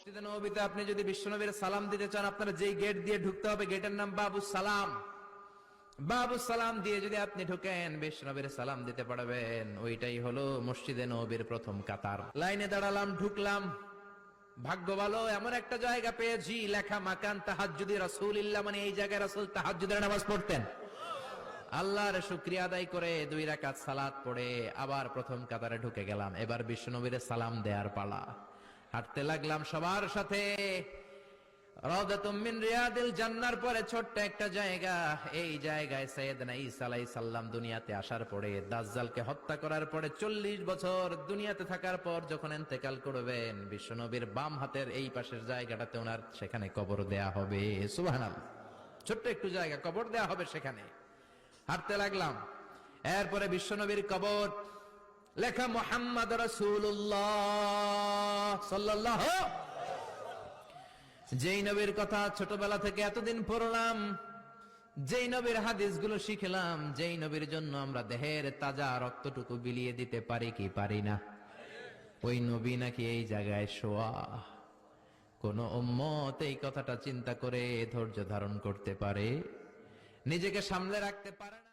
মসজিদে নববীতে আপনি যদি বিশ্বনবীর সালাম দিতে চান, আপনারা যেই গেট দিয়ে ঢুকতে হবে, গেটের নাম বাবুস সালাম। বাবুস সালাম দিয়ে যদি আপনি ঢুকেন, বিশ্বনবীর সালাম দিতে পারবেন। ওইটাই হলো মসজিদে নববীর প্রথম কাতার। লাইনে দাঁড়ালাম, ঢুকলাম। ভাগ্য ভালো, এমন একটা জায়গা পেয়েছি লেখা মাকান তাহাজ্জুদি রাসূলিল্লাহ, মানে এই জায়গায় রাসূল তাহাজ্জুদের নামাজ পড়তেন। আল্লাহর শুকরিয়া আদায় করে 2 রাকাত সালাত পড়ে আবার প্রথম কাতারে ঢুকে গেলাম। এবার বিশ্বনবীর সালাম দেওয়ার পালা। হাঁটতে লাগলাম সবার সাথে। রাউদাতুম মিন রিয়াদিল জান্নার পরে ছোট্ট একটা জায়গা, এই জায়গায় সাইয়েদনা ঈসা আলাইহিস সালাম দুনিয়াতে আসার পরে, দাজ্জালকে হত্যা করার পরে 40 বছর দুনিয়াতে থাকার পর যখন ইন্তেকাল করবেন, বিশ্বনবীর বাম হাতের এই পাশের জায়গাটাতে ওনার সেখানে কবর দেয়া হবে। সুবহানাল্লাহ। ছোট্ট একটু জায়গা, কবর দেয়া হবে সেখানে। হাঁটতে লাগলাম। এরপরে বিশ্বনবীর কবর, লেখা মুহাম্মদ রাসূলুল্লাহ সাল্লাল্লাহু। যেই নবীর কথা ছোটবেলা থেকে এতদিন পড়লাম, যেই নবীর হাদিসগুলো শিখলাম, যেই নবীর জন্য আমরা দেহের তাজা রক্তটুকু বিলিয়ে দিতে পারি কি পারি না, ওই নবী নাকি এই জায়গায় শোয়া। কোন উম্মত এই কথাটা চিন্তা করে ধৈর্য ধারণ করতে পারে? নিজেকে সামলে রাখতে পারে না।